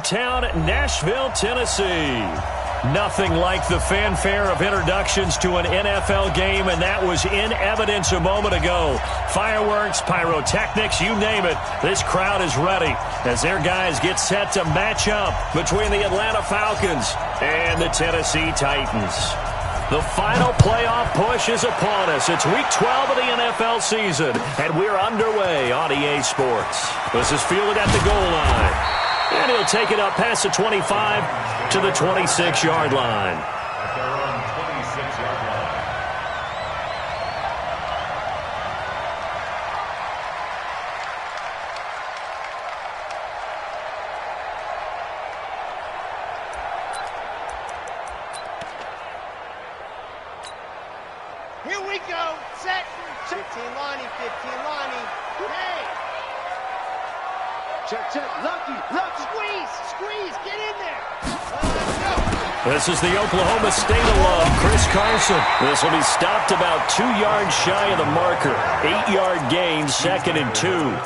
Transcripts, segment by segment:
hometown, Nashville, Tennessee. Nothing like the fanfare of introductions to an NFL game, and that was in evidence a moment ago. Fireworks, pyrotechnics, you name it. This crowd is ready as their guys get set to match up between the Atlanta Falcons and the Tennessee Titans. The final playoff push is upon us. It's Week 12 of the NFL season, and we're underway on EA Sports. This is fielded at the goal line. And he'll take it up past the 25 to the 26-yard line. At their own 26-yard line. Here we go. Set. 15 Lonnie, 15 Lonnie. Hey. Check. Lucky. Squeeze. Get in there. Go. This is the Oklahoma State of Love, Chris Carson. This will be stopped about 2 yards shy of the marker. 8-yard gain, 2nd and 2.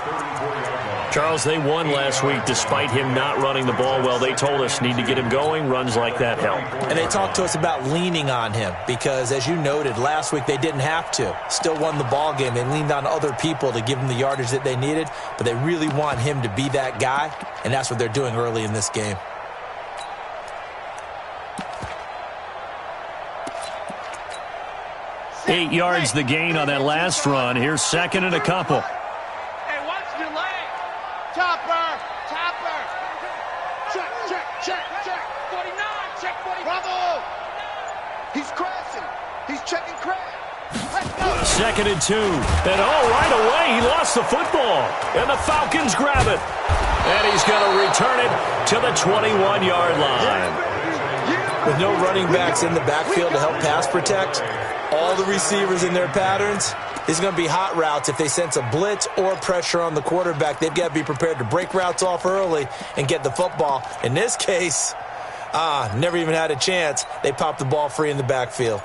Charles, they won last week despite him not running the ball well. They told us need to get him going. Runs like that help. And they talked to us about leaning on him because, as you noted, last week they didn't have to. Still won the ball game. They leaned on other people to give them the yardage that they needed, but they really want him to be that guy, and that's what they're doing early in this game. Eight yards the gain on that last run. Here's 2nd and a couple. Hey, watch the leg. Topper. Check. 49. Check 49. Bravo. He's crashing. He's checking crash. Let's go. 2nd and 2. And right away, he lost the football. And the Falcons grab it. And he's going to return it to the 21-yard line. With no running backs in the backfield to help pass protect, all the receivers in their patterns, there's going to be hot routes. If they sense a blitz or pressure on the quarterback, they've got to be prepared to break routes off early and get the football. In this case, never even had a chance. They popped the ball free in the backfield.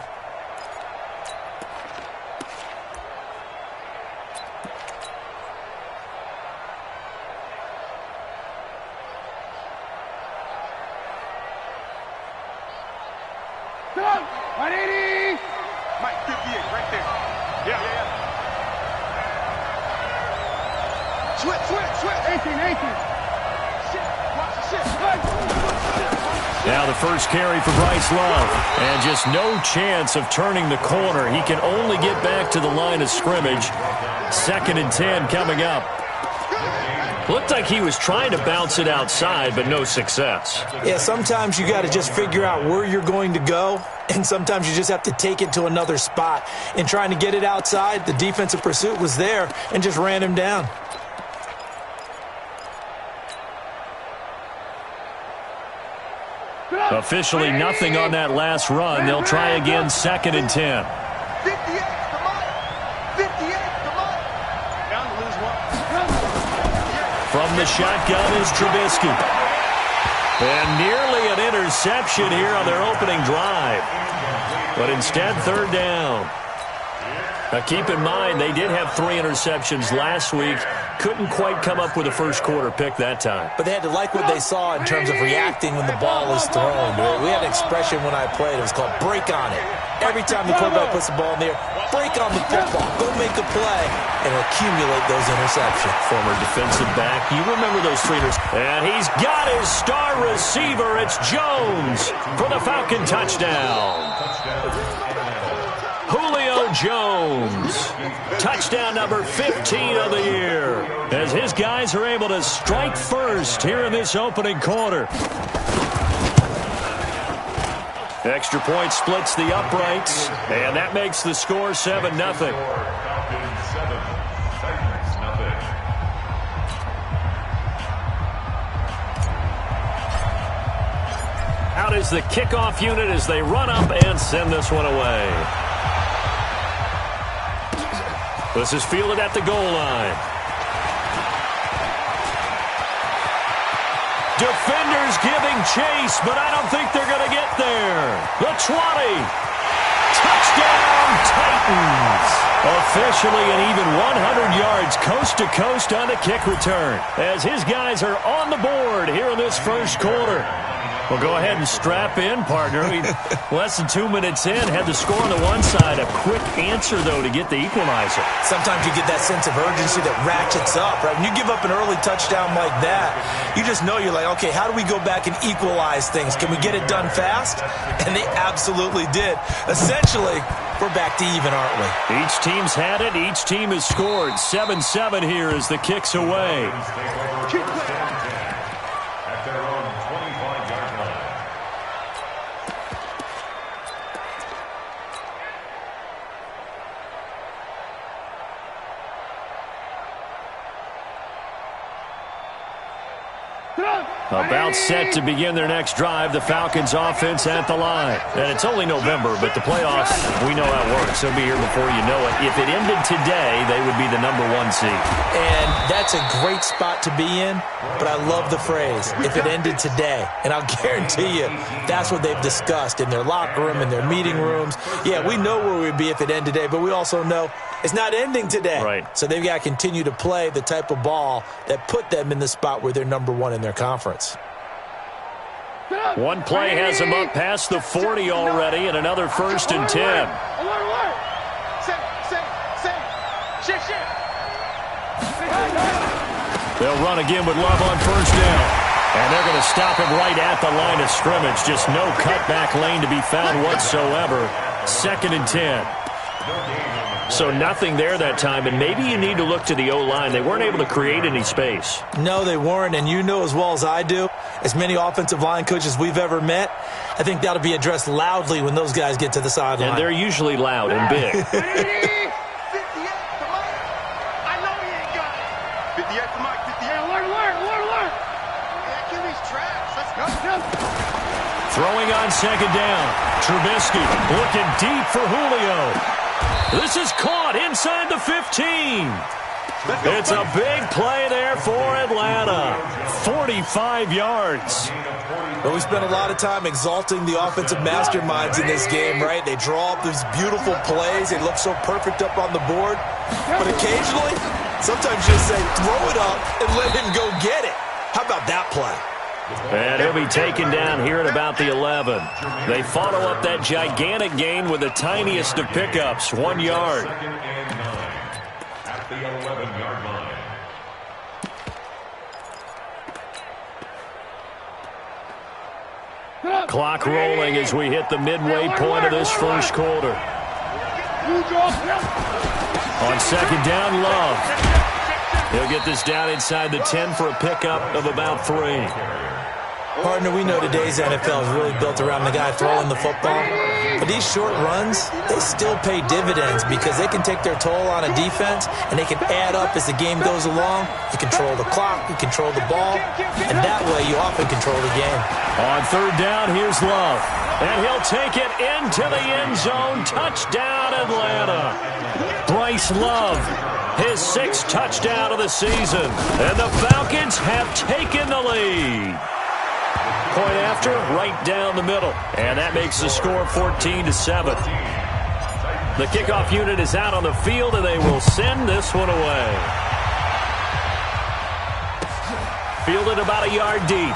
Go. 180. Mike, 58, right there. Yeah. Switch. 18. Shit. Watch the shit. Now the first carry for Bryce Love. And just no chance of turning the corner. He can only get back to the line of scrimmage. 2nd and 10 coming up. Looked like he was trying to bounce it outside, but no success. Yeah, sometimes you got to just figure out where you're going to go, and sometimes you just have to take it to another spot. In trying to get it outside, the defensive pursuit was there and just ran him down. Officially nothing on that last run. They'll try again, 2nd and 10. 58, come on. Down to lose one. From the shotgun is Trubisky. And nearly an interception here on their opening drive. But instead, 3rd down. Now keep in mind, they did have 3 interceptions last week. Couldn't quite come up with a first quarter pick that time. But they had to like what they saw in terms of reacting when the ball was thrown. We had an expression when I played. It was called break on it. Every time the quarterback puts the ball in the air, break on the football. Go make a play and accumulate those interceptions. Former defensive back. You remember those 3 interceptions. And he's got his star receiver. It's Jones for the Falcon touchdown. Julio Jones. Touchdown number 15 of the year. As his guys are able to strike first here in this opening quarter. Extra point splits the uprights, and that makes the score 7-0. Out is the kickoff unit as they run up and send this one away. This is fielded at the goal line. Defenders giving chase, but I don't think they're going to get there. The 20. Touchdown, Titans! Officially an even 100 yards coast to coast on the kick return as his guys are on the board here in this first quarter. Well, go ahead and strap in, partner. Less than 2 minutes in, had the score on the one side. A quick answer, though, to get the equalizer. Sometimes you get that sense of urgency that ratchets up, right? When you give up an early touchdown like that, you just know you're like, okay, how do we go back and equalize things? Can we get it done fast? And they absolutely did. Essentially, we're back to even, aren't we? Each team's had it. Each team has scored. 7-7 here as the kick's away. At their own 25-yard line. About set to begin their next drive, the Falcons offense at the line. And it's only November, but the playoffs, we know how it works. They'll be here before you know it. If it ended today, they would be the #1 seed. And that's a great spot to be in, but I love the phrase, if it ended today. And I'll guarantee you, that's what they've discussed in their locker room, in their meeting rooms. Yeah, we know where we'd be if it ended today, but we also know it's not ending today. Right. So they've got to continue to play the type of ball that put them in the spot where they're #1 in their conference. One play has them up past the 40 already, and another 1st and 10. They'll run again with Love on 1st down. And they're going to stop him right at the line of scrimmage. Just no cutback lane to be found whatsoever. 2nd and 10. So nothing there that time, and maybe you need to look to the O-line. They weren't able to create any space. No, they weren't, and you know as well as I do, as many offensive line coaches we've ever met, I think that'll be addressed loudly when those guys get to the sideline. And they're usually loud and big. 58 for Mike. I know he ain't got it. 58 for Mike. 58. Alert. Achilles trash. Let's go. Throwing on 2nd down. Trubisky looking deep for Julio. This is caught inside the 15. It's a big play there for Atlanta. 45 yards. But we spent a lot of time exalting the offensive masterminds in this game, right? They draw up these beautiful plays. They look so perfect up on the board. But occasionally, sometimes you just say, throw it up and let him go get it. How about that play? And he'll be taken down here at about the 11. They follow up that gigantic gain with the tiniest of pickups, 1 yard. At the 11-yard line. Clock rolling as we hit the midway point of this first quarter. On 2nd down, Love. He'll get this down inside the 10 for a pickup of about 3. Partner, we know today's NFL is really built around the guy throwing the football. But these short runs, they still pay dividends because they can take their toll on a defense and they can add up as the game goes along. You control the clock, you control the ball, and that way you often control the game. On 3rd down, here's Love. And he'll take it into the end zone. Touchdown, Atlanta. Bryce Love, his 6th touchdown of the season. And the Falcons have taken the lead. Point after, right down the middle. And that makes the score 14-7. The kickoff unit is out on the field, and they will send this one away. Fielded about a yard deep.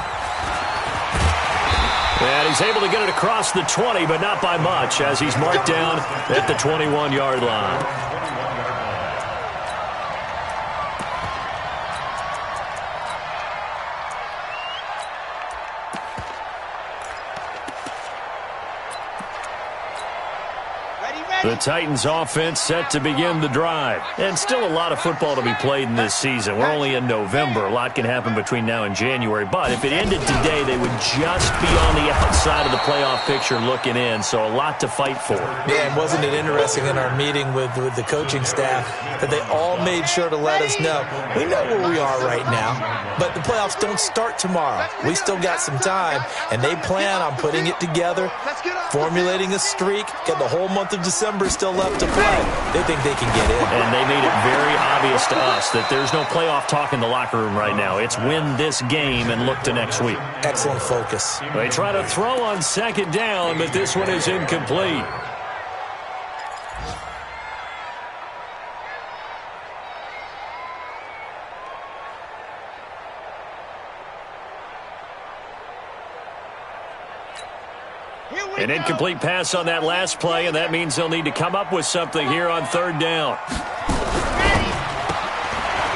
And he's able to get it across the 20, but not by much, as he's marked down at the 21-yard line. The Titans offense set to begin the drive. And still a lot of football to be played in this season. We're only in November. A lot can happen between now and January. But if it ended today, they would just be on the outside of the playoff picture looking in. So a lot to fight for. Yeah, and wasn't it interesting in our meeting with the coaching staff that they all made sure to let us know, we know where we are right now, but the playoffs don't start tomorrow. We still got some time, and they plan on putting it together, formulating a streak, got the whole month of December still left to play. They think they can get in. And they made it very obvious to us that there's no playoff talk in the locker room right now. It's win this game and look to next week. Excellent focus. They try to throw on 2nd down, but this one is incomplete. An incomplete pass on that last play, and that means they'll need to come up with something here on third down.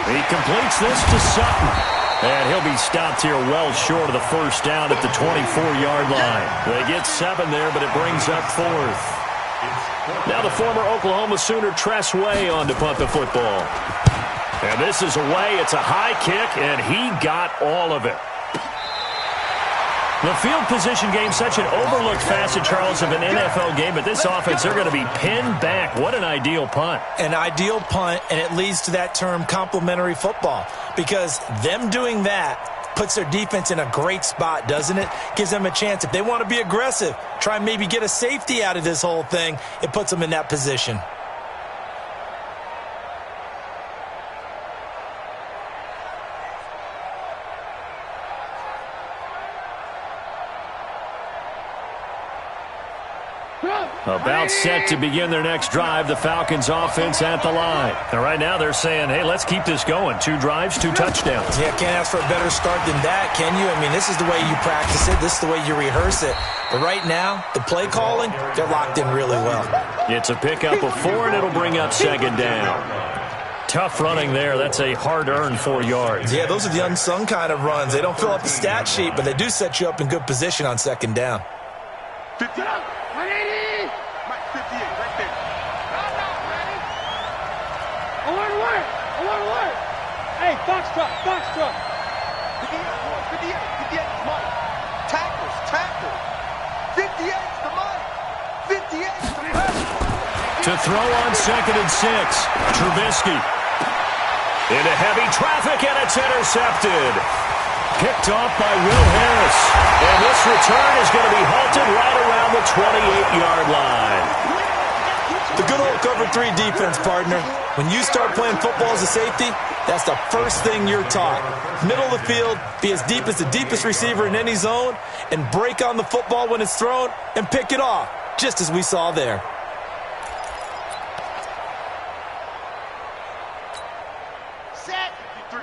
He completes this to Sutton. And he'll be stopped here well short of the first down at the 24-yard line. They get 7 there, but it brings up 4th. Now the former Oklahoma Sooner Tress Way on to punt the football. And this is away. It's a high kick, and he got all of it. The field position game, such an overlooked facet, Charles, of an NFL game. But this offense, they're going to be pinned back. What an ideal punt. An ideal punt, and it leads to that term complementary football. Because them doing that puts their defense in a great spot, doesn't it? Gives them a chance. If they want to be aggressive, try and maybe get a safety out of this whole thing, it puts them in that position. About set to begin their next drive, the Falcons offense at the line. And right now they're saying, hey, let's keep this going. 2 drives, 2 touchdowns. Yeah, can't ask for a better start than that, can you? I mean, this is the way you practice it. This is the way you rehearse it. But right now, the play calling, they're locked in really well. It's a pickup of 4, and it'll bring up 2nd down. Tough running there. That's a hard-earned 4 yards. Yeah, those are the unsung kind of runs. They don't fill up the stat sheet, but they do set you up in good position on 2nd down. 50 up. 180. 58, right there. I want to work. Hey, foxtrot. 58, Mike. Tackle. 58's the Mike. 58's the Mike. To throw on 2nd and 6. Trubisky. Into heavy traffic, and it's intercepted. Picked off by Will Harris. And this return is going to be halted right around the 28-yard line. The good old cover 3 defense, partner. When you start playing football as a safety, that's the first thing you're taught. Middle of the field, be as deep as the deepest receiver in any zone, and break on the football when it's thrown and pick it off, just as we saw there. Set.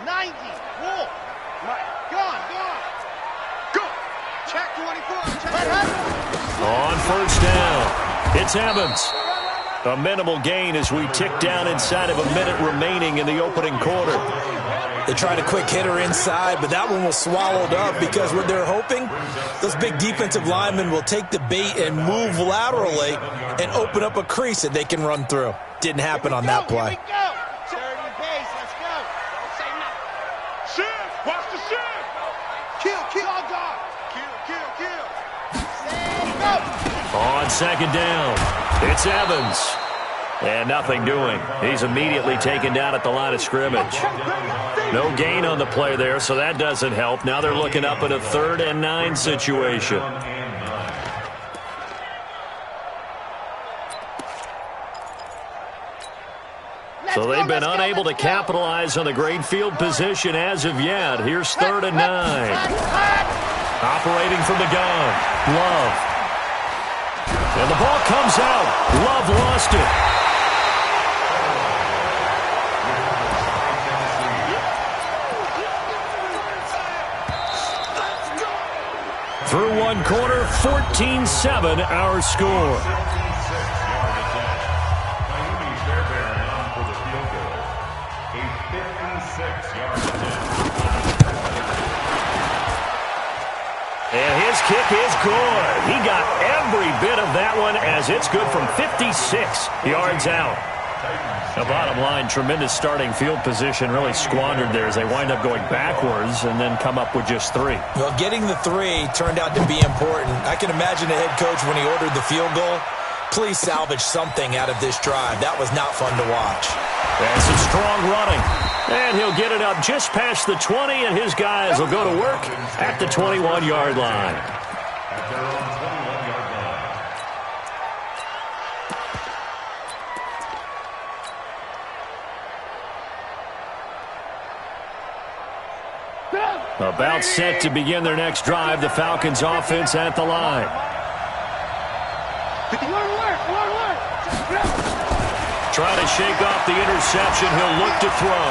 90. Wolf. Gone. Go. Check 24. On first down, it's Evans. A minimal gain as we tick down inside of a minute remaining in the opening quarter. They tried a quick hitter inside, but that one was swallowed up because what they're hoping, those big defensive linemen will take the bait and move laterally and open up a crease that they can run through. Didn't happen on that play. Let's go. Don't say nothing. Shift. Watch the shift. Kill. Dog. Kill. Go. On 2nd down, it's Evans. And nothing doing. He's immediately taken down at the line of scrimmage. No gain on the play there, so that doesn't help. Now they're looking up at a 3rd and 9 situation. So they've been unable to capitalize on the great field position as of yet. Here's 3rd and 9. Operating from the gun, Love. And the ball comes out. Love lost it. Through one quarter, 14-7 our score. And his kick is good. He got every bit of that one as it's good from 56 yards out. The bottom line, tremendous starting field position, really squandered there as they wind up going backwards and then come up with just 3. Well, getting the 3 turned out to be important. I can imagine the head coach when he ordered the field goal. Please salvage something out of this drive. That was not fun to watch. And some strong running. And he'll get it up just past the 20, and his guys will go to work at the 21-yard line. At their own 21-yard line. About set to begin their next drive, the Falcons offense at the line. Trying to shake off the interception. He'll look to throw.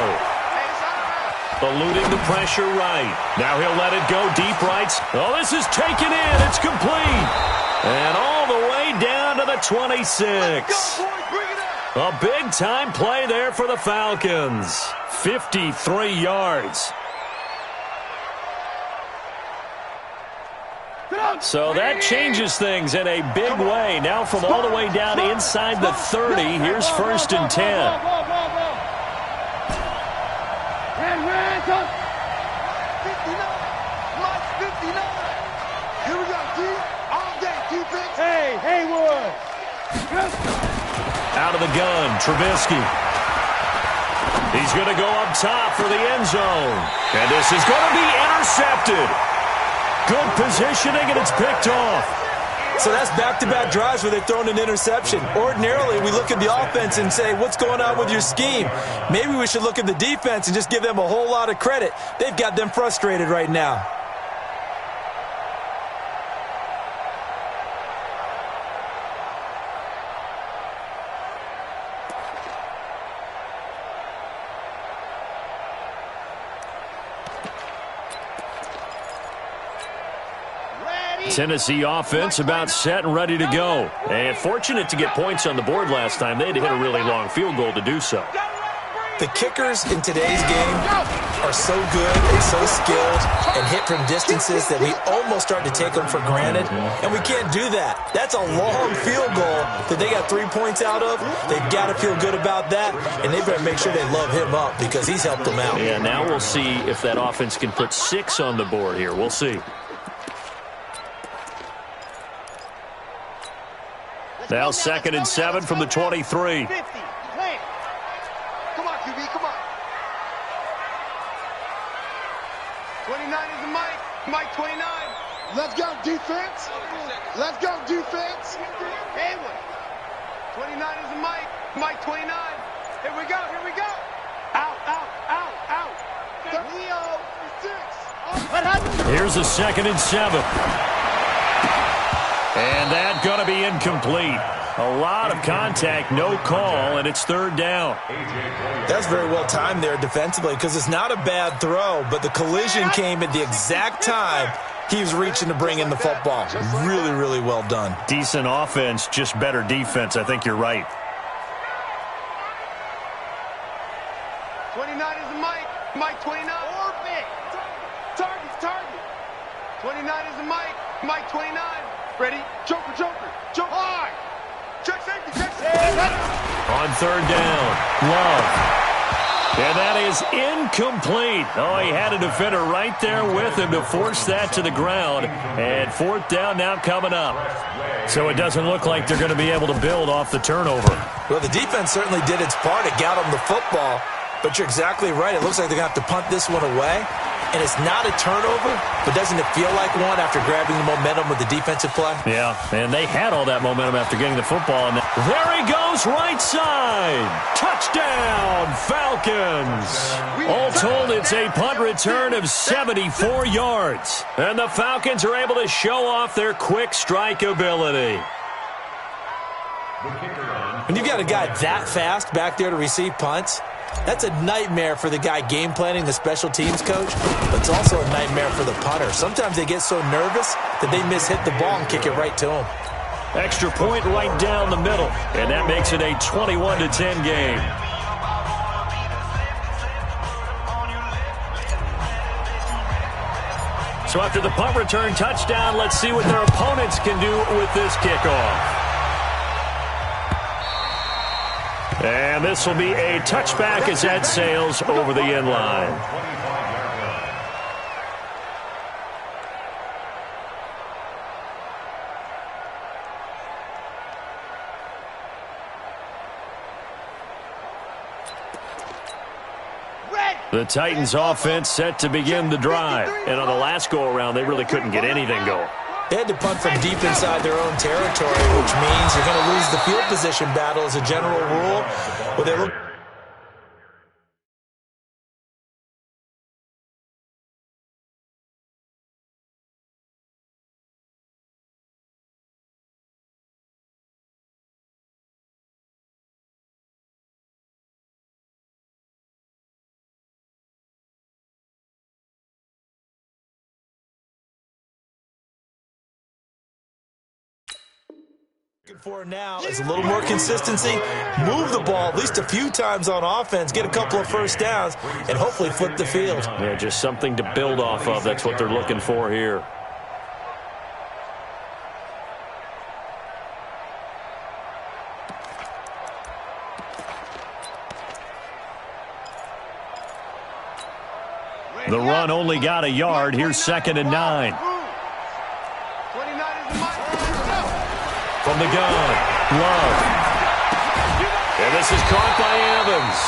Eluding the pressure right. Now he'll let it go deep rights. Oh, this is taken in. It's complete. And all the way down to the 26. A big-time play there for the Falcons. 53 yards. So that changes things in a big way. Now from all the way down inside the 30, here's 1st and 10. Here we go, D. All day, defense. Hey, Haywood. Out of the gun, Trubisky. He's going to go up top for the end zone. And this is going to be intercepted. Good positioning, and it's picked off. So that's back-to-back drives where they've thrown an interception. Ordinarily, we look at the offense and say, what's going on with your scheme? Maybe we should look at the defense and just give them a whole lot of credit. They've got them frustrated right now. Tennessee offense about set and ready to go. And fortunate to get points on the board last time. They had to hit a really long field goal to do so. The kickers in today's game are so good and so skilled and hit from distances that we almost start to take them for granted. And we can't do that. That's a long field goal that they got 3 points out of. They've got to feel good about that, and they better make sure they love him up because he's helped them out. Yeah, now we'll see if that offense can put 6 on the board here. We'll see. Now 2nd and 7 from the 23. 50. Come on, QB, come on. 29 is the Mike. Mike 29. Let's go, defense. Let's go, defense. Haywood. 29 is the Mike. Mike 29. Here we go, here we go. Out, out, out, out. Leo, 6. Here's a 2nd and 7. And that's going to be incomplete. A lot of contact, no call, and it's 3rd down. That's very well timed there defensively because it's not a bad throw, but the collision came at the exact time he was reaching to bring in the football. Really, really well done. Decent offense, just better defense. I think you're right. 29 is the Mike. Mike 29. Orbit. Target. 29 is the Mike. Mike 29. Ready? Joker. Jump hard. Check safety. On 3rd down, Love. And that is incomplete. Oh, he had a defender right there with him to force that to the ground. And 4th down now coming up. So it doesn't look like they're going to be able to build off the turnover. Well, the defense certainly did its part. It got them the football. But you're exactly right. It looks like they're going to have to punt this one away. And it's not a turnover, but doesn't it feel like one after grabbing the momentum with the defensive play? Yeah, and they had all that momentum after getting the football. And there he goes, right side. Touchdown, Falcons. All told, it's a punt return of 74 yards. And the Falcons are able to show off their quick strike ability. When you've got a guy that fast back there to receive punts, that's a nightmare for the guy game planning, the special teams coach, but it's also a nightmare for the punter. Sometimes they get so nervous that they hit the ball and kick it right to him. Extra point right down the middle, and that makes it a 21-10 game. So after the punt return touchdown, let's see what their opponents can do with this kickoff. And this will be a touchback as that sails over the end line. The Titans offense set to begin the drive. And on the last go-around, they really couldn't get anything going. They had to punt from deep inside their own territory, which means you're going to lose the field position battle as a general rule. Well, they look For now is a little more consistency, move the ball at least a few times on offense, get a couple of first downs, and hopefully flip the field. Yeah, just something to build off of. That's what they're looking for here. The run only got a yard. Here's 2nd and 9. From the gun, Love. And this is caught by Evans.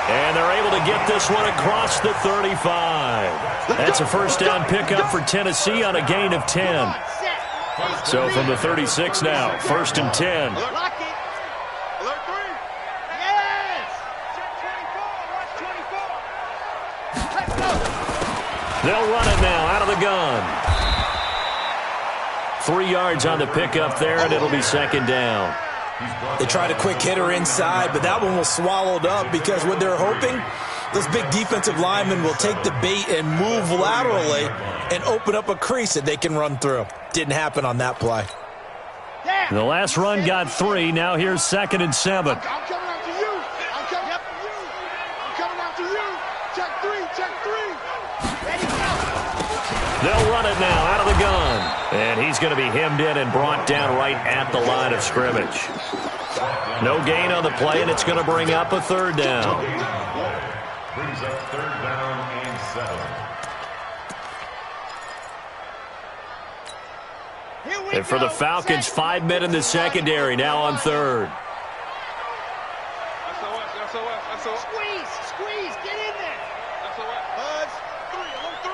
And they're able to get this one across the 35. That's a first down pickup for Tennessee on a gain of 10. So from the 36 now, 1st and 10. They'll run it now out of the gun. 3 yards on the pickup there, and it'll be 2nd down. They tried a quick hitter inside, but that one was swallowed up because what they're hoping, those big defensive linemen will take the bait and move laterally and open up a crease that they can run through. Didn't happen on that play. The last run got 3. Now here's 2nd and 7. I'm coming after you. I'm coming after you. I'm coming after you. Check 3. Check 3. Ready, go. They'll run it now out of the gun. And he's going to be hemmed in and brought down right at the line of scrimmage. No gain on the play, and it's going to bring up a 3rd down. Brings up 3rd down and 7. And for the Falcons, 5 men in the secondary now on 3rd. Squeeze, get in there. Buzz, 3, along 3.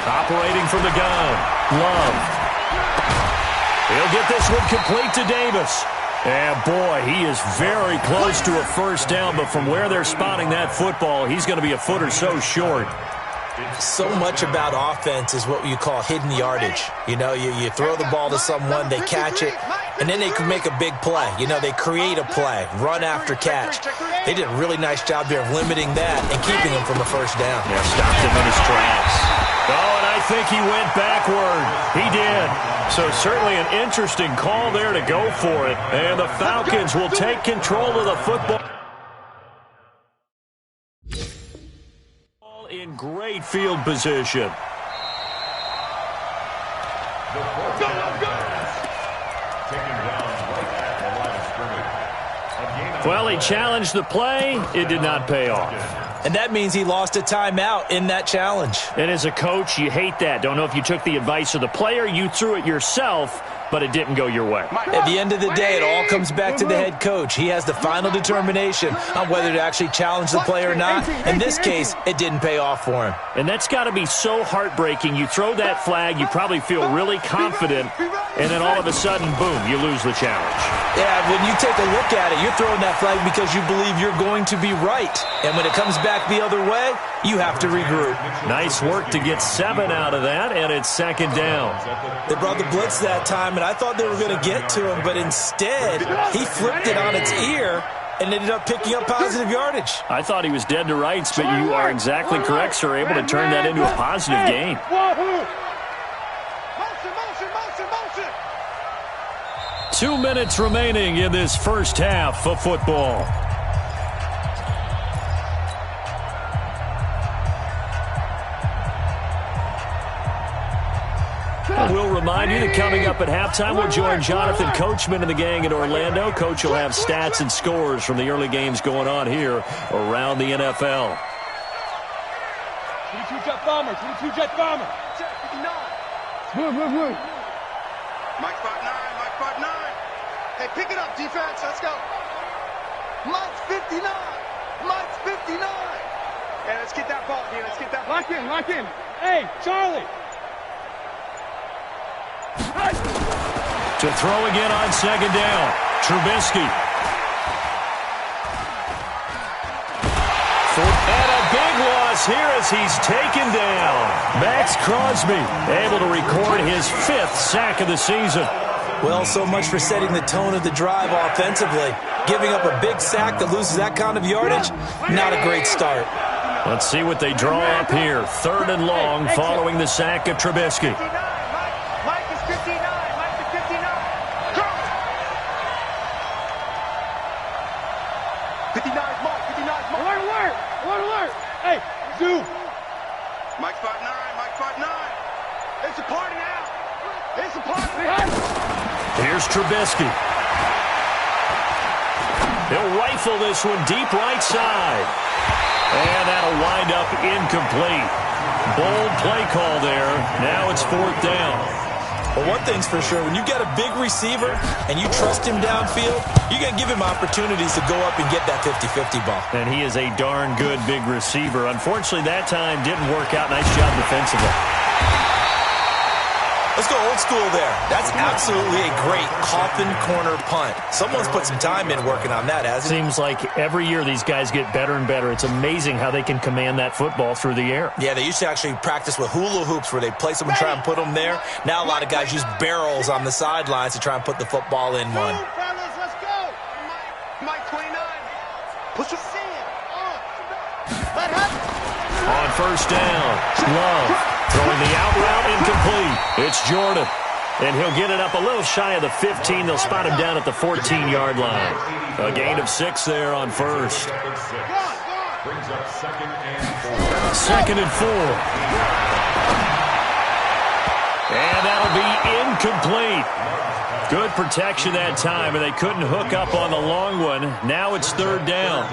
Operating from the gun, Love. He'll get this one complete to Davis. And, boy, he is very close to a first down, but from where they're spotting that football, he's going to be a foot or so short. So much about offense is what you call hidden yardage. You know, you throw the ball to someone, they catch it, and then they can make a big play. You know, they create a play, run after catch. They did a really nice job there of limiting that and keeping him from a first down. Yeah, stopped him in his tracks. Oh, and I think he went backward. He did. So certainly an interesting call there to go for it. And the Falcons will take control of the football. In great field position. Well, he challenged the play. It did not pay off. And that means he lost a timeout in that challenge. And as a coach, you hate that. Don't know if you took the advice of the player, you threw it yourself, but it didn't go your way. At the end of the day, it all comes back to the head coach. He has the final determination on whether to actually challenge the play or not. In this case, it didn't pay off for him. And that's got to be so heartbreaking. You throw that flag, you probably feel really confident, and then all of a sudden, boom, you lose the challenge. Yeah, when you take a look at it, you're throwing that flag because you believe you're going to be right. And when it comes back the other way, you have to regroup. Nice work to get 7 out of that, and it's 2nd down. They brought the blitz that time, and I thought they were going to get to him, but instead, he flipped it on its ear and ended up picking up positive yardage. I thought he was dead to rights, but you are exactly correct, sir. Able to turn that into a positive gain. Motion. 2 minutes remaining in this first half of football. We'll remind you that coming up at halftime, we'll join Jonathan Coachman and the gang in Orlando. Coach will have stats and scores from the early games going on here around the NFL. 22-jet bomber. Check 59. Move. Mike 5'9". Hey, pick it up, defense. Let's go. Mike's 59. Hey, let's get that ball here. Lock in. Hey, Charlie. To throw again on 2nd down, Trubisky. And a big loss here as he's taken down. Max Crosby able to record his 5th sack of the season. Well, so much for setting the tone of the drive offensively. Giving up a big sack that loses that kind of yardage, not a great start. Let's see what they draw up here. 3rd and long following the sack of Trubisky. Mike is 59. Front 9. It's a party now. It's a party. Here's Trubisky. He'll rifle this one deep right side. And that'll wind up incomplete. Bold play call there. Now it's 4th down. Well, one thing's for sure, when you get a big receiver and you trust him downfield, you're going to give him opportunities to go up and get that 50-50 ball. And he is a darn good big receiver. Unfortunately, that time didn't work out. Nice job defensively. Let's go old school there. That's absolutely a great coffin corner punt. Someone's put some time in working on that, hasn't he? Seems like every year these guys get better and better. It's amazing how they can command that football through the air. Yeah, they used to actually practice with hula hoops where they place them and try and put them there. Now a lot of guys use barrels on the sidelines to try and put the football in one. Fellas, let's go. Mike 29. Push your sand. Let happen. On 1st down, Love throwing the out route incomplete. It's Jordan. And he'll get it up a little shy of the 15. They'll spot him down at the 14-yard line. A gain of 6 there on 1st. Brings up 2nd and 4. 2nd and 4. And that'll be incomplete. Good protection that time, and they couldn't hook up on the long one. Now it's 3rd down.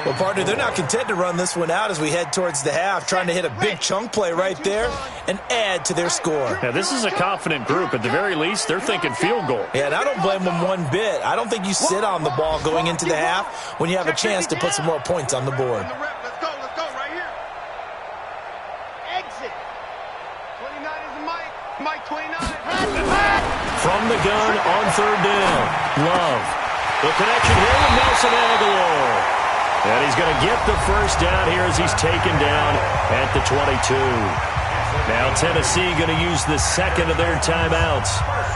Well, partner, they're not content to run this one out as we head towards the half, trying to hit a big chunk play right there and add to their score. Now, this is a confident group. At the very least, they're thinking field goal. Yeah, and I don't blame them one bit. I don't think you sit on the ball going into the half when you have a chance to put some more points on the board. Let's go right here. Exit. 29 is the Mike. Mike 29. From the gun on 3rd down. Love. The connection here with Nelson Aguilar. And he's going to get the 1st down here as he's taken down at the 22. Now Tennessee going to use the 2nd of their timeouts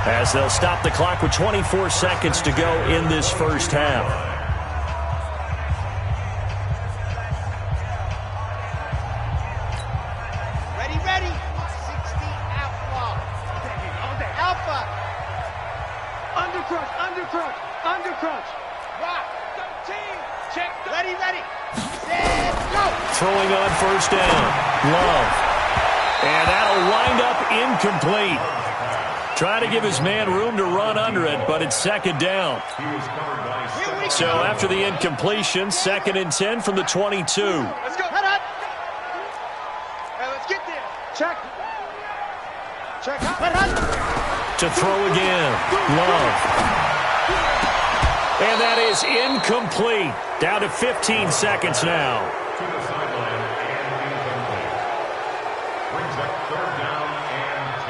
as they'll stop the clock with 24 seconds to go in this 1st half. Ready. 60 outlaw. Alpha. Undercrunch. Rock. Team. Check. Ready. Set. Go. Throwing on 1st down. Love. And that'll wind up incomplete. Trying to give his man room to run under it, but it's 2nd down. So after the incompletion, 2nd and 10 from the 22. Let's go. Head up. Hey, let's get there. Check. Head up. To throw again. Love. And that is incomplete. Down to 15 seconds now. To the sideline and incomplete. Brings up 3rd down and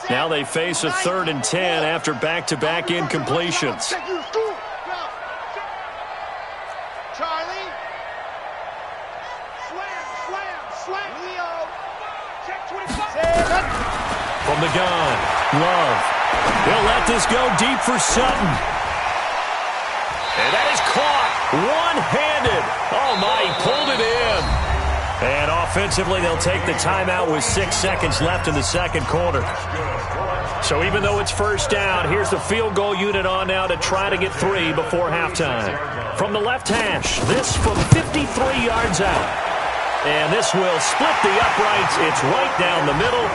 10. Now they face a 3rd and 10 after back-to-back incompletions. Charlie. Slam. Leo. Check 25. From the gun, Love. He'll let this go deep for Sutton. And that is caught one-handed. Oh, my, he pulled it in. And offensively, they'll take the timeout with 6 seconds left in the 2nd quarter. So even though it's 1st down, here's the field goal unit on now to try to get 3 before halftime. From the left hash, this from 53 yards out. And this will split the uprights. It's right down the middle.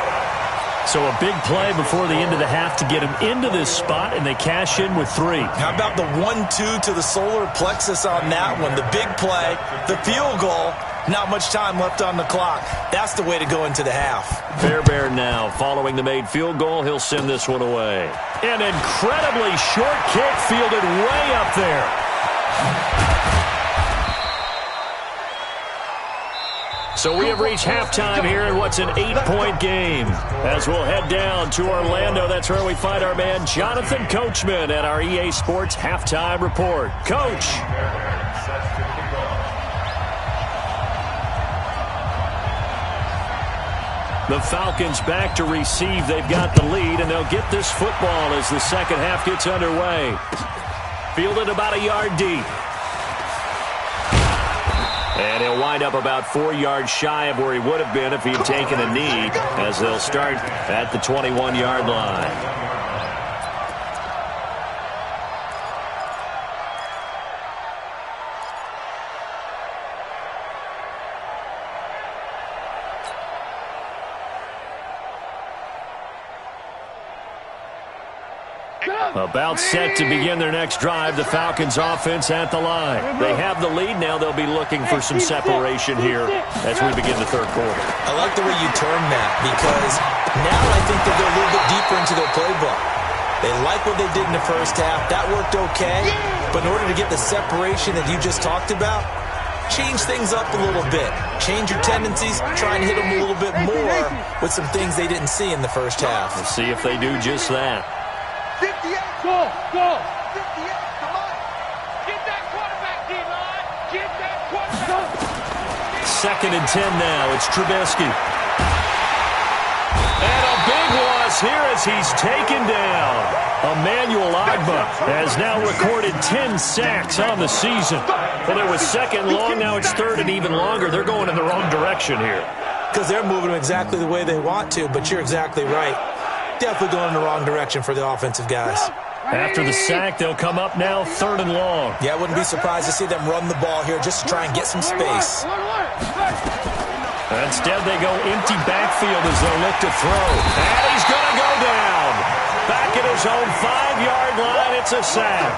So a big play before the end of the half to get him into this spot, and they cash in with 3. How about the 1-2 to the solar plexus on that one? The big play, the field goal, not much time left on the clock. That's the way to go into the half. Fairbairn now following the made field goal. He'll send this one away. An incredibly short kick fielded way up there. So we have reached halftime here in what's an 8-point game. As we'll head down to Orlando, that's where we find our man Jonathan Coachman at our EA Sports Halftime Report. Coach. The Falcons back to receive. They've got the lead, and they'll get this football as the 2nd half gets underway. Fielded about a yard deep. And he'll wind up about 4 yards shy of where he would have been if he had taken a knee, as they'll start at the 21-yard line. About set to begin their next drive, the Falcons offense at the line. They have the lead now. They'll be looking for some separation here as we begin the third quarter. I like the way you term that, because now I think that they're a little bit deeper into their playbook. They like what they did in the first half. That worked okay. But in order to get the separation that you just talked about, change things up a little bit. Change your tendencies. Try and hit them a little bit more with some things they didn't see in the first half. We'll see if they do just that. 58, go, go. 58, come on. Get that quarterback, D-line. Get that quarterback. 2nd and 10 now. It's Trubisky. And a big loss here as he's taken down. Emmanuel Ogbah has now recorded 10 sacks on the season. Well, it was 2nd long. Now it's 3rd and even longer. They're going in the wrong direction here. Because they're moving them exactly the way they want to, but you're exactly right. Definitely going in the wrong direction for the offensive guys. After the sack, they'll come up now 3rd and long. Yeah, I wouldn't be surprised to see them run the ball here just to try and get some space. Instead, they go empty backfield as they'll look to throw. And he's going to go down. Back at his own 5-yard line, it's a sack.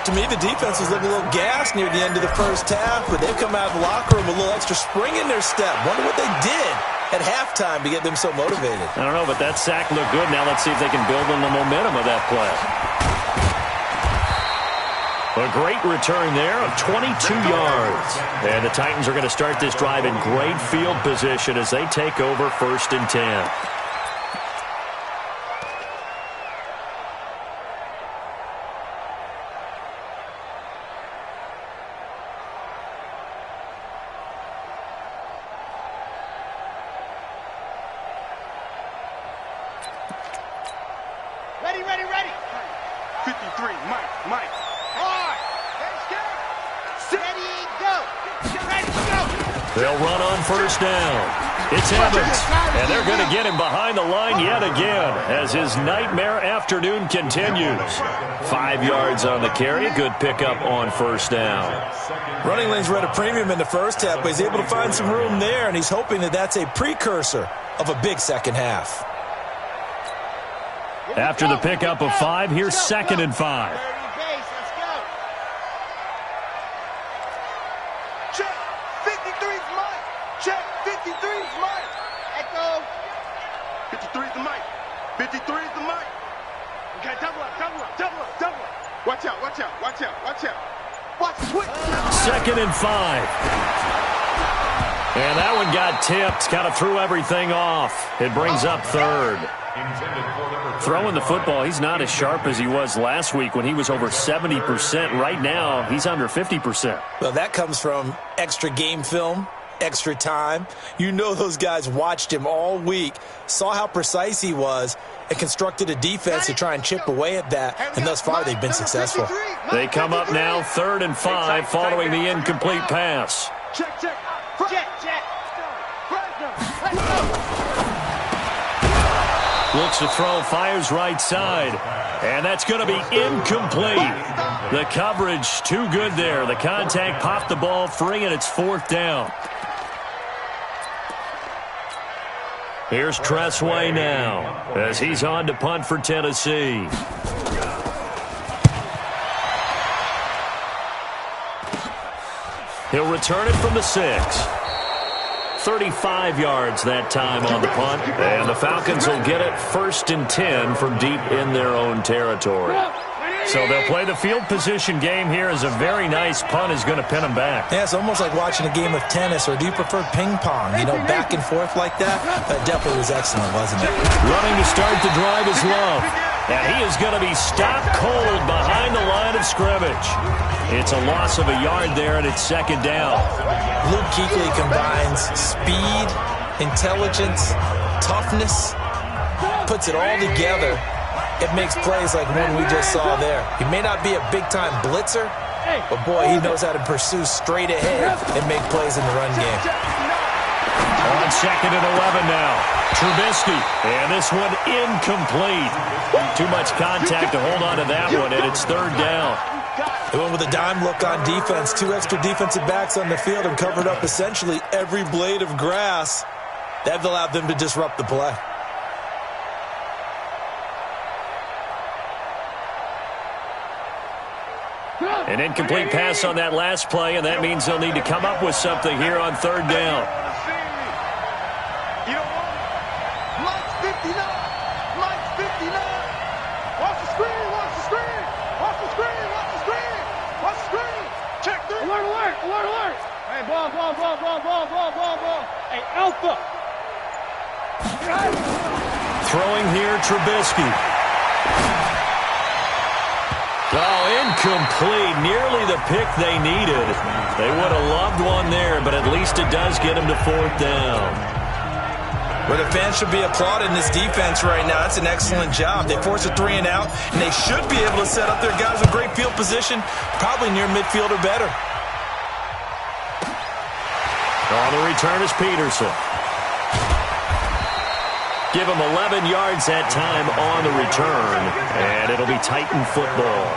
To me, the defense was looking a little gassed near the end of the first half, but they've come out of the locker room with a little extra spring in their step. Wonder what they did at halftime to get them so motivated. I don't know, but that sack looked good. Now let's see if they can build on the momentum of that play. A great return there of 22 yards. And the Titans are going to start this drive in great field position as they take over 1st and 10. Ready, ready, ready. 53, Mike. Hard. Ready, go. Ready, go. They'll run on 1st down. It's Evans, and they're going to get him behind the line yet again as his nightmare afternoon continues. 5 yards on the carry. Good pickup on 1st down. Running lanes were at a premium in the first half, but he's able to find some room there, and he's hoping that that's a precursor of a big second half. After the pickup of 5, here's 2nd and 5. Check. 53's Mike. Check. 53's Mike. Echo. 53's the Mike. 53's the Mike. Okay, double up. Watch out. Watch the switch. 2nd and 5. And that one got tipped. Kind of threw everything off. It brings up 3rd. Throwing the football, he's not as sharp as he was last week when he was over 70%. Right now, he's under 50%. Well, that comes from extra game film, extra time. You know those guys watched him all week, saw how precise he was, and constructed a defense to try and chip away at that, and thus far they've been successful. They come up now 3rd and 5 following the incomplete pass. Check. Looks to throw, fires right side. And that's going to be incomplete. The coverage too good there. The contact popped the ball free, and it's 4th down. Here's Tressway now as he's on to punt for Tennessee. He'll return it from the 6. 35 yards that time on the punt. And the Falcons will get it 1st and 10 from deep in their own territory. So they'll play the field position game here as a very nice punt is going to pin them back. Yeah, it's almost like watching a game of tennis, or do you prefer ping pong? You know, back and forth like that? That definitely was excellent, wasn't it? Running to start the drive is Love. And he is going to be stopped cold behind the line of scrimmage. It's a loss of a yard there, and it's 2nd down. Luke Kuechly combines speed, intelligence, toughness, puts it all together. It makes plays like one we just saw there. He may not be a big-time blitzer, but boy, he knows how to pursue straight ahead and make plays in the run game. On 2nd and 11 now. Trubisky, and this one incomplete. Too much contact to hold on to that one, and it's 3rd down. They went with a dime look on defense. 2 extra defensive backs on the field and covered up essentially every blade of grass. That allowed them to disrupt the play. An incomplete pass on that last play, and that means they'll need to come up with something here on third down. You know what? Mike's 59. Mike's 59. Watch the screen. Watch the screen. Watch the screen. Watch the screen. Watch the screen. Check three. Alert, alert, alert, alert. Hey, ball. Hey, Alpha. Throwing here, Trubisky. Oh, incomplete. Nearly the pick they needed. They would have loved one there, but at least it does get them to fourth down. Well, the fans should be applauding this defense right now. That's an excellent job. They force a 3 and out, and they should be able to set up their guys with great field position, probably near midfield or better. On the return is Peterson. Give him 11 yards that time on the return, and it'll be Titan football.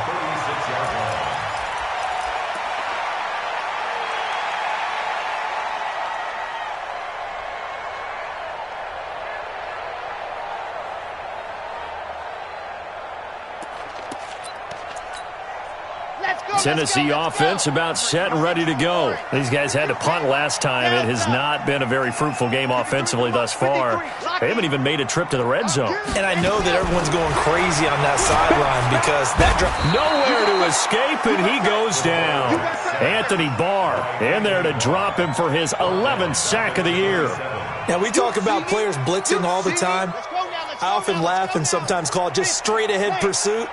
Tennessee offense about set and ready to go. These guys had to punt last time. It has not been a very fruitful game offensively thus far. They haven't even made a trip to the red zone. And I know that everyone's going crazy on that sideline because that nowhere to escape, and he goes down. Anthony Barr in there to drop him for his 11th sack of the year. Now, we talk about players blitzing all the time. I often laugh and sometimes call it just straight-ahead pursuit.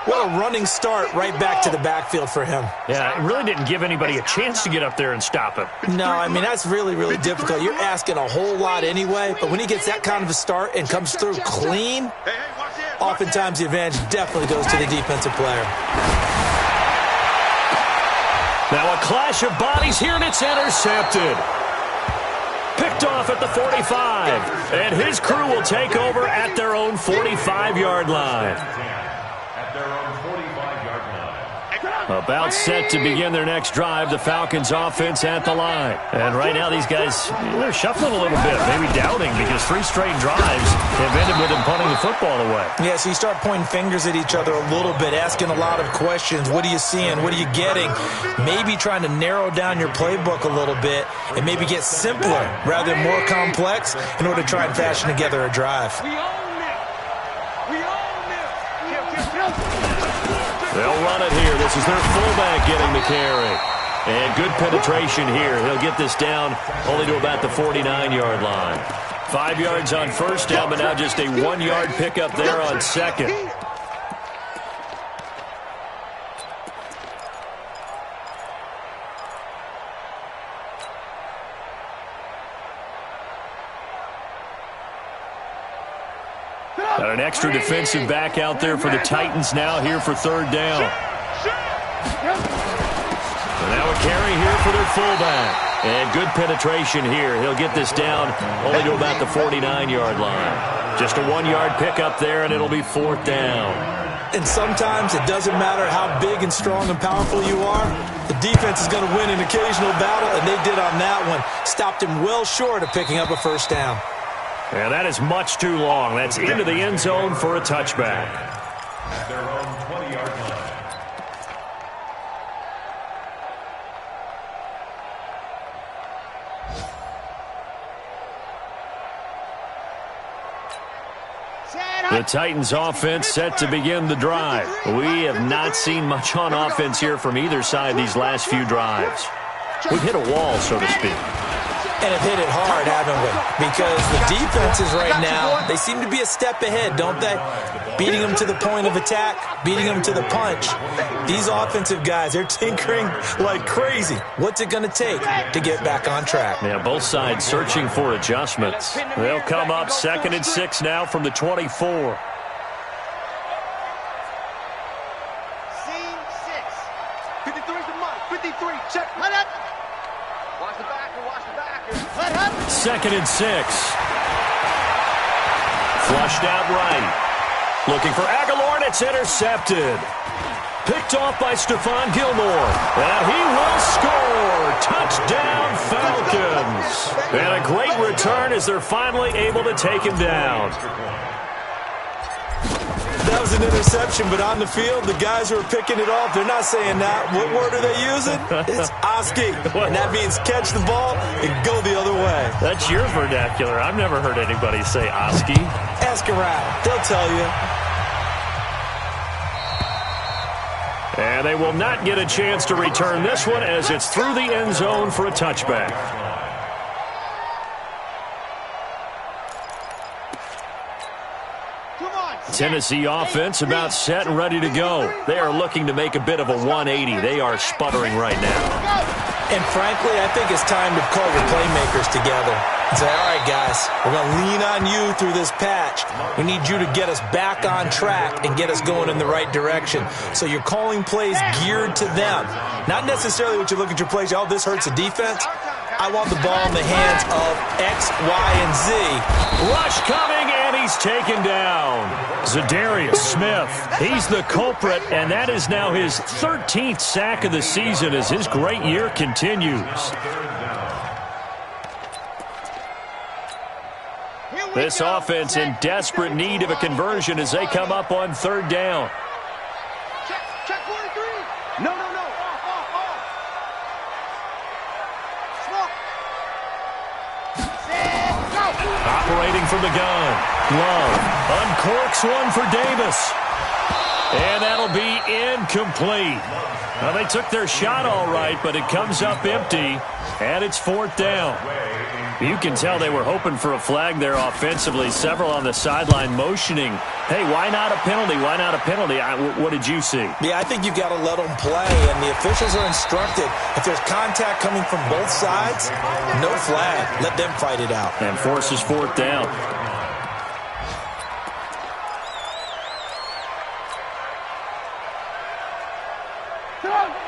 What a running start right back to the backfield for him. Yeah, it really didn't give anybody a chance to get up there and stop him. No, I mean, that's really, really difficult. You're asking a whole lot anyway, but when he gets that kind of a start and comes through clean, oftentimes the advantage definitely goes to the defensive player. Now a clash of bodies here, and it's intercepted. Picked off at the 45, and his crew will take over at their own 45-yard line. About set to begin their next drive, the Falcons offense at the line. And right now these guys, they're shuffling a little bit, maybe doubting, because 3 straight drives have ended with them punting the football away. Yeah, so you start pointing fingers at each other a little bit, asking a lot of questions. What are you seeing? What are you getting? Maybe trying to narrow down your playbook a little bit and maybe get simpler rather than more complex in order to try and fashion together a drive. They'll run it here. This is their fullback getting the carry. And good penetration here. He'll get this down only to about the 49-yard line. 5 yards on first down, but now just a 1-yard pickup there on second. Got an extra defensive back out there for the Titans now here for third down. So now a carry here for their fullback. And good penetration here. He'll get this down only to about the 49-yard line. Just a 1-yard pickup there, and it'll be fourth down. And sometimes it doesn't matter how big and strong and powerful you are. The defense is going to win an occasional battle, and they did on that one. Stopped him well short of picking up a first down. Yeah, that is much too long. That's into the end zone for a touchback. At their own 20-yard line. The Titans offense set to begin the drive. We have not seen much on offense here from either side these last few drives. We've hit a wall, so to speak. And have hit it hard, haven't we? Because the defenses right now, they seem to be a step ahead, don't they? Beating them to the point of attack, beating them to the punch. These offensive guys, they're tinkering like crazy. What's it going to take to get back on track? Yeah, both sides searching for adjustments. They'll come up 2nd and 6 now from the 24. Scene 6. 53 to Mike. 53. Check. Let up. Watch the backer. Watch the backer. Let up. 2nd and 6. Flushed out right. Looking for Aguilar, and it's intercepted. Picked off by Stephon Gilmore. And he will score. Touchdown, Falcons. And a great return as they're finally able to take him down. that was an interception, but on the field, the guys who are picking it off, they're not saying that. What word are they using? It's Oski, and that means catch the ball and go the other way. That's your vernacular. I've never heard anybody say Oski. Ask around. They'll tell you. And they will not get a chance to return this one as it's through the end zone for a touchback. Tennessee offense about set and ready to go. They are looking to make a bit of a 180. They are sputtering right now. And frankly, I think it's time to call your playmakers together and say, all right, guys, we're going to lean on you through this patch. We need you to get us back on track and get us going in the right direction. So you're calling plays geared to them. Not necessarily what you look at your plays, oh, this hurts the defense. I want the ball in the hands of X, Y, and Z. Rush coming, and he's taken down. Zadarius Smith, he's the culprit, and that is now his 13th sack of the season as his great year continues. This offense in desperate need of a conversion as they come up on third down. Check 43. No. Operating from the gun. Love uncorks one for Davis. And that'll be incomplete. Well, they took their shot all right, but it comes up empty, and it's fourth down. You can tell they were hoping for a flag there offensively. Several on the sideline motioning, hey, why not a penalty? Why not a penalty? What did you see? Yeah, I think you've got to let them play, and the officials are instructed. If there's contact coming from both sides, no flag. Let them fight it out. And forces fourth down.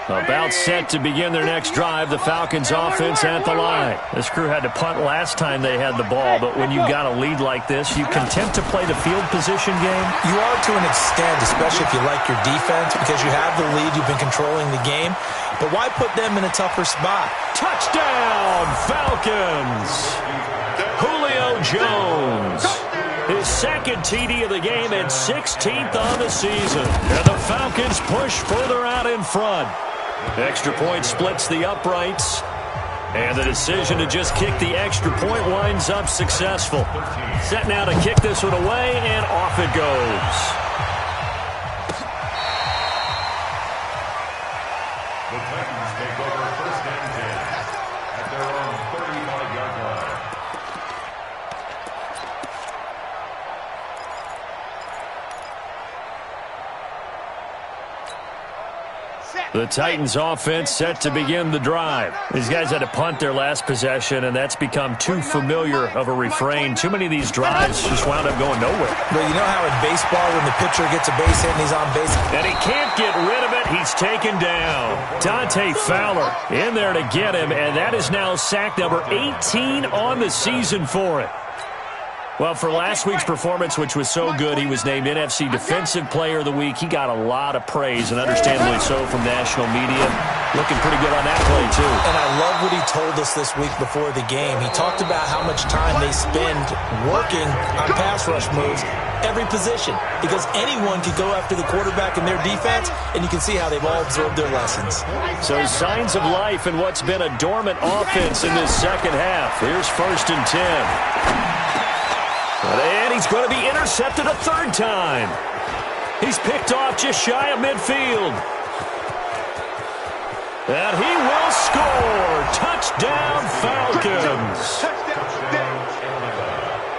About set to begin their next drive, the Falcons offense at the line. This crew had to punt last time they had the ball, but when you got a lead like this, you content to play the field position game? You are to an extent, especially if you like your defense, because you have the lead, you've been controlling the game. But why put them in a tougher spot? Touchdown, Falcons! Julio Jones. His second TD of the game and 16th on the season. And the Falcons push further out in front. Extra point splits the uprights. And the decision to just kick the extra point winds up successful. Set now to kick this one away, and off it goes. The Titans take over first and 10 at their own 35-yard line. The Titans offense set to begin the drive. These guys had to punt their last possession, and that's become too familiar of a refrain. Too many of these drives just wound up going nowhere. But you know how in baseball when the pitcher gets a base hit and he's on base? And he can't get rid of it. He's taken down. Dante Fowler in there to get him, and that is now sack number 18 on the season for it. Well, for last week's performance, which was so good, he was named NFC Defensive Player of the Week. He got a lot of praise, and understandably so, from national media. Looking pretty good on that play, too. And I love what he told us this week before the game. He talked about how much time they spend working on pass rush moves, every position, because anyone could go after the quarterback in their defense, and you can see how they've all absorbed their lessons. So signs of life in what's been a dormant offense in this second half. Here's first and 10. And he's going to be intercepted a third time. He's picked off just shy of midfield. And he will score. Touchdown, Falcons.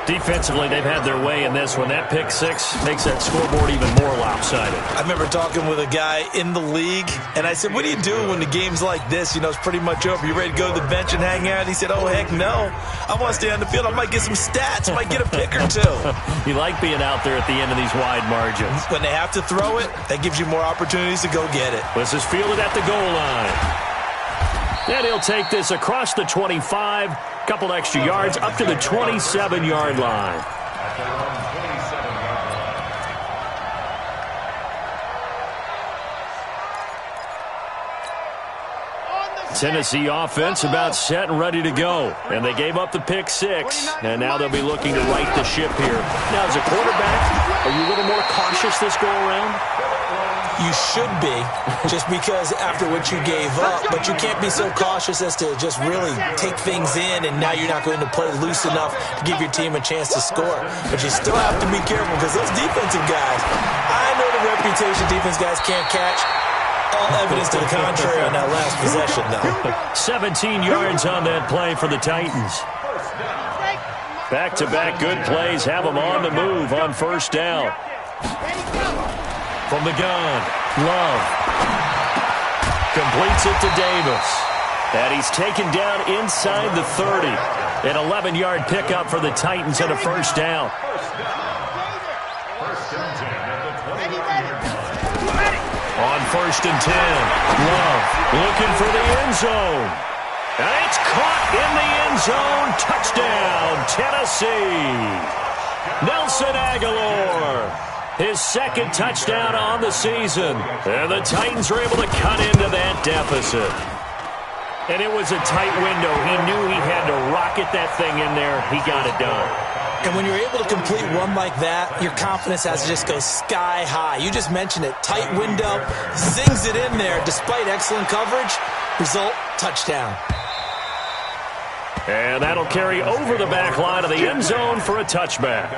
Defensively, they've had their way in this one. That pick six makes that scoreboard even more lopsided. I remember talking with a guy in the league, and I said, what do you do when the game's like this? You know, it's pretty much over. You ready to go to the bench and hang out? He said, oh, heck no. I want to stay on the field. I might get some stats. I might get a pick or two. You like being out there at the end of these wide margins. When they have to throw it, that gives you more opportunities to go get it. This is fielded at the goal line. And he'll take this across the 25, couple extra yards, up to the 27-yard line. Tennessee offense about set and ready to go. And they gave up the pick six, and now they'll be looking to right the ship here. Now, as a quarterback, Are you a little more cautious this go-around? You should be, just because after what you gave up, but you can't be so cautious as to just really take things in, and now you're not going to play loose enough to give your team a chance to score. But you still have to be careful because those defensive guys, I know the reputation defense guys can't catch. All evidence to the contrary on that last possession, though. 17 yards on that play for the Titans. Back-to-back good plays have them on the move on first down. From the gun, Love completes it to Davis. And he's taken down inside the 30. An 11-yard pickup for the Titans and a first down. On first and 10, Love looking for the end zone. And it's caught in the end zone. Touchdown, Tennessee. Nelson Aguilar. His second touchdown on the season. And the Titans were able to cut into that deficit. And it was a tight window. He knew he had to rocket that thing in there. He got it done. And when you're able to complete one like that, your confidence has to just go sky high. You just mentioned it. Tight window, zings it in there despite excellent coverage. Result, touchdown. And that'll carry over the back line of the end zone for a touchback.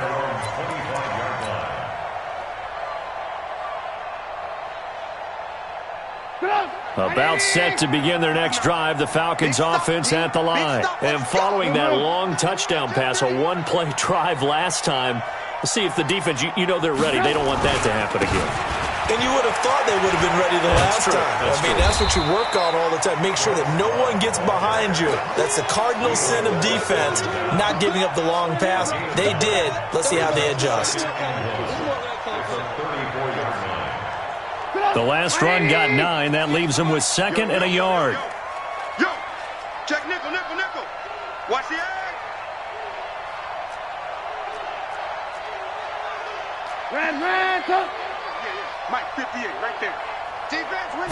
About set to begin their next drive, the Falcons offense at the line. And following that long touchdown pass, a one-play drive last time, let's see if the defense, you know they're ready. They don't want that to happen again. And you would have thought they would have been ready the last time. That's what you work on all the time. Make sure that no one gets behind you. That's the cardinal sin of defense, not giving up the long pass. They did. Let's see how they adjust. The last run got 9. That leaves them with second and a yard. Yo, check nickel, nickel, nickel. Watch the egg. Red, go. Yeah. Mike, 58, right there. Defense, win.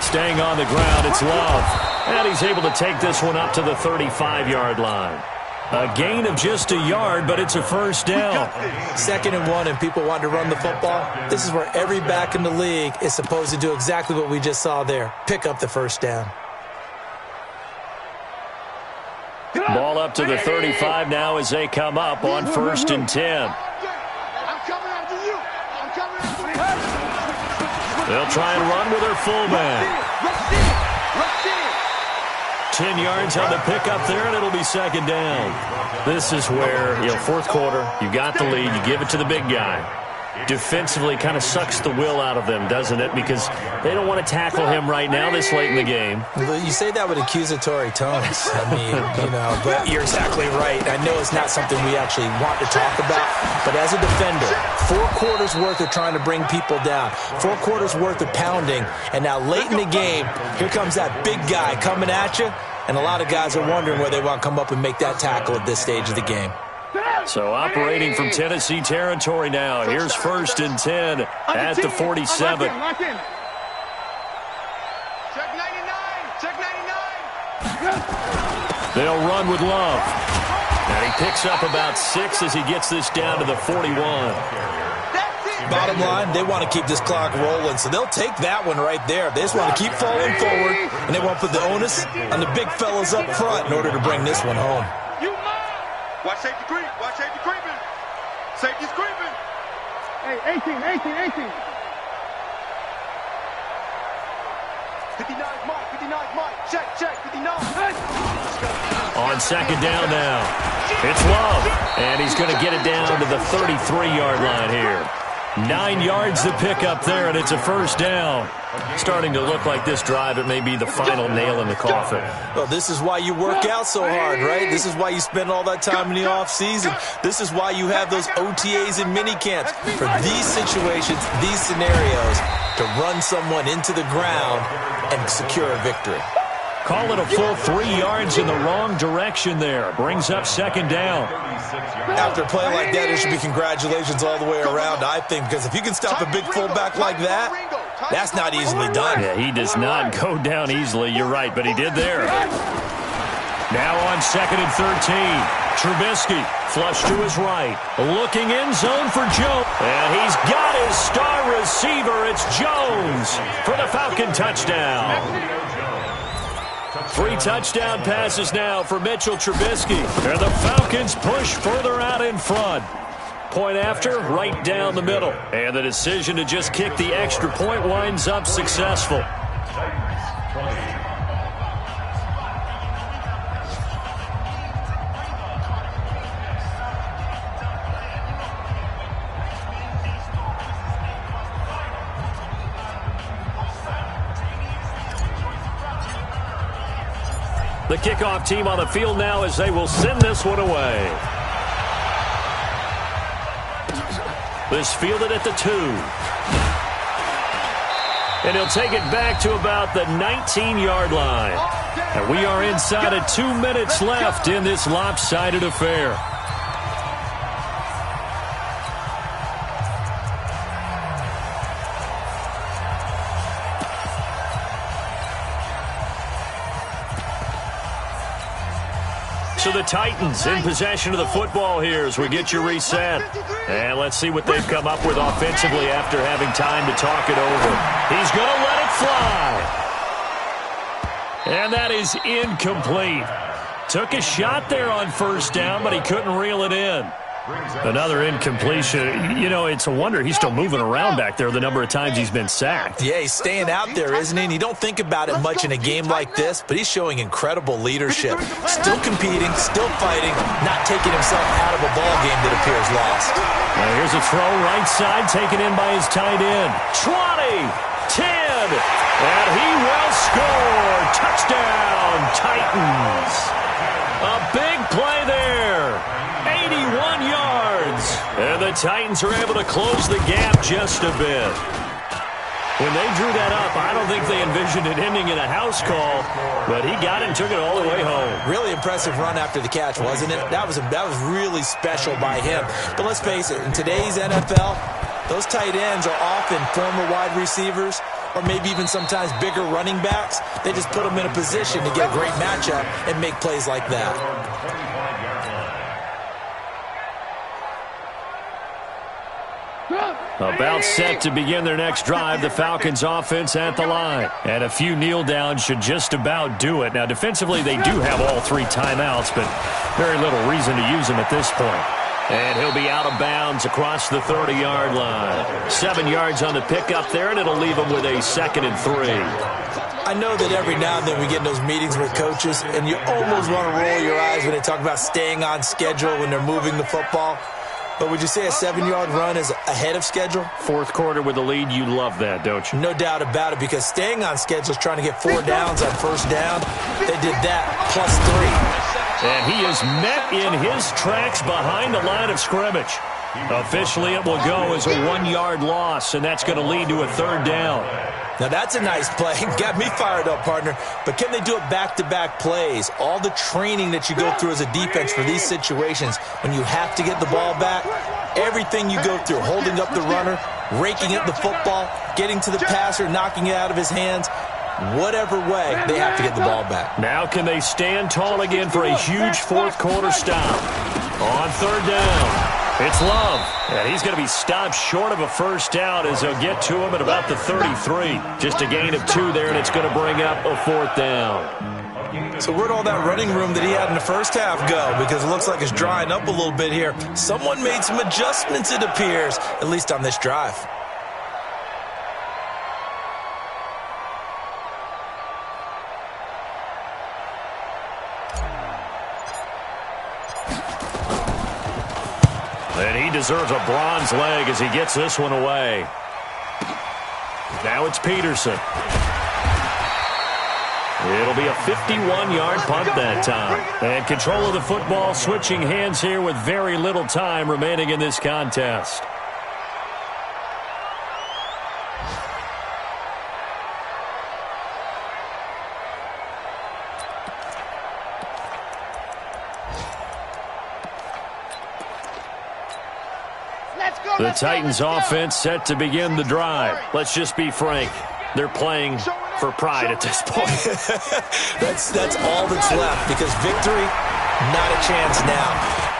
Staying on the ground, it's Love. And he's able to take this one up to the 35-yard line. A gain of just a yard, but it's a first down. 2nd and 1, and people want to run the football. This is where every back in the league is supposed to do exactly what we just saw there. Pick up the first down. Ball up to the 35 now as they come up on first and 10. I'm coming after you. I'm coming after you. They'll try and run with their fullback. 10 yards on the pickup there, and it'll be second down. This is where, fourth quarter, you got the lead, you give it to the big guy. Defensively kind of sucks the will out of them, doesn't it? Because they don't want to tackle him right now this late in the game. You say that with accusatory tones. But you're exactly right. I know it's not something we actually want to talk about, but as a defender, 4 quarters worth of trying to bring people down, 4 quarters worth of pounding, and now late in the game, here comes that big guy coming at you, and a lot of guys are wondering where they want to come up and make that tackle at this stage of the game. So operating from Tennessee territory now. Here's first and 10 at the 47. Check 99. Check 99. They'll run with Love. And he picks up about 6 as he gets this down to the 41. Bottom line, they want to keep this clock rolling, so they'll take that one right there. They just want to keep falling forward, and they want to put the onus on the big fellas up front in order to bring this one home. Watch safety creep. Watch safety creeping. Safety's creeping. Hey, 18. 59's Mike. 59's Mike. Check. 59. On second down now. It's Love. And he's going to get it down to the 33-yard line here. 9 yards to pick up there, and it's a first down. Starting to look like this drive, it may be the final nail in the coffin. Well, this is why you work out so hard, right? This is why you spend all that time in the offseason. This is why you have those OTAs and minicamps. For these situations, these scenarios, to run someone into the ground and secure a victory. Call it a full 3 yards in the wrong direction there. Brings up second down. After a play like that, there should be congratulations all the way around, I think, because if you can stop a big fullback like that, that's not easily done. Yeah, he does not go down easily. You're right, but he did there. Now on 2nd and 13. Trubisky, flush to his right. Looking end zone for Jones. And he's got his star receiver. It's Jones for the Falcon touchdown. 3 touchdown passes now for Mitchell Trubisky. And the Falcons push further out in front. Point after, right down the middle. And the decision to just kick the extra point winds up successful. The kickoff team on the field now as they will send this one away. This fielded at the 2. And he'll take it back to about the 19-yard line. And we are inside of 2 minutes left in this lopsided affair. So the Titans in possession of the football here as we get you reset. And let's see what they've come up with offensively after having time to talk it over. He's going to let it fly. And that is incomplete. Took a shot there on first down, but he couldn't reel it in. Another incompletion. You know, it's a wonder he's still moving around back there the number of times he's been sacked. Yeah, he's staying out there, isn't he? And you don't think about it much in a game like this, but he's showing incredible leadership. Still competing, still fighting, not taking himself out of a ball game that appears lost. Now here's a throw right side taken in by his tight end. 20, 10, and he will score. Touchdown, Titans. A big play there. 81 yards. And the Titans are able to close the gap just a bit. When they drew that up, I don't think they envisioned it ending in a house call, but he got it and took it all the way home. Really impressive run after the catch, wasn't it? That was really special by him. But let's face it, in today's NFL, those tight ends are often former wide receivers or maybe even sometimes bigger running backs. They just put them in a position to get a great matchup and make plays like that. About set to begin their next drive, the Falcons offense at the line. And a few kneel downs should just about do it. Now, defensively, they do have all 3 timeouts, but very little reason to use them at this point. And he'll be out of bounds across the 30-yard line. 7 yards on the pickup there, and it'll leave them with a 2nd and 3. I know that every now and then we get in those meetings with coaches, and you almost want to roll your eyes when they talk about staying on schedule when they're moving the football. But would you say a 7-yard run is ahead of schedule? 4th quarter with the lead, you love that, don't you? No doubt about it, because staying on schedule is trying to get 4 downs on first down. They did that, plus 3. And he is met in his tracks behind the line of scrimmage. Officially, it will go as a 1-yard loss, and that's going to lead to a 3rd down. Now, that's a nice play. Got me fired up, partner. But can they do it back-to-back plays? All the training that you go through as a defense for these situations, when you have to get the ball back, everything you go through, holding up the runner, raking at the football, getting to the passer, knocking it out of his hands, whatever way, they have to get the ball back. Now can they stand tall again for a huge 4th quarter stop? On 3rd down. It's Love, and he's going to be stopped short of a first down as they'll get to him at about the 33. Just a gain of 2 there, and it's going to bring up a 4th down. So where'd all that running room that he had in the first half go? Because it looks like it's drying up a little bit here. Someone made some adjustments, it appears, at least on this drive. And he deserves a bronze leg as he gets this one away. Now it's Peterson. It'll be a 51-yard punt that time. And control of the football switching hands here with very little time remaining in this contest. The Titans offense set to begin the drive. Let's just be frank. They're playing for pride at this point. That's all that's left, because victory, not a chance now.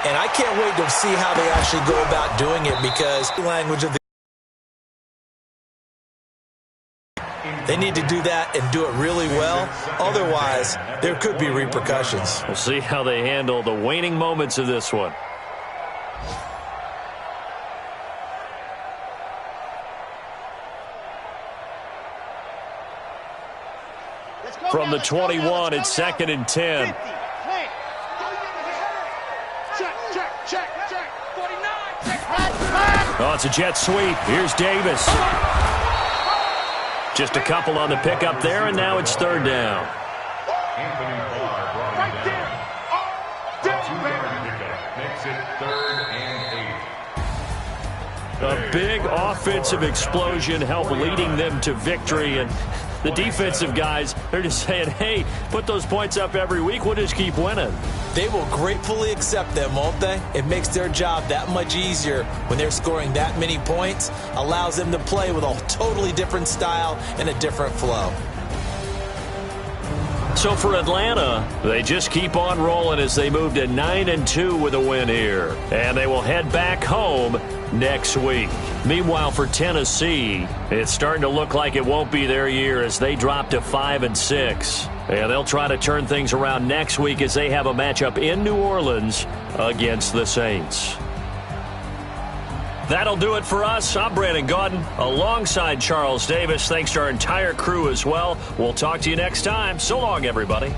And I can't wait to see how they actually go about doing it, because the language of the they need to do that and do it really well. Otherwise, there could be repercussions. We'll see how they handle the waning moments of this one. From the 21, it's 2nd and 10. Oh, it's a jet sweep. Here's Davis. Just a couple on the pickup there, and now it's 3rd down. Anthony Barr brought him down. 2-yard pickup makes it 3rd and 8. A big offensive explosion helped leading them to victory, and the defensive guys, they're just saying, hey, put those points up every week, we'll just keep winning. They will gratefully accept them, won't they? It makes their job that much easier when they're scoring that many points, allows them to play with a totally different style and a different flow. So for Atlanta, they just keep on rolling as they move to 9-2 with a win here. And they will head back home next week. Meanwhile, for Tennessee, it's starting to look like it won't be their year as they drop to 5-6. And they'll try to turn things around next week as they have a matchup in New Orleans against the Saints. That'll do it for us. I'm Brandon Gaudin alongside Charles Davis. Thanks to our entire crew as well. We'll talk to you next time. So long, everybody.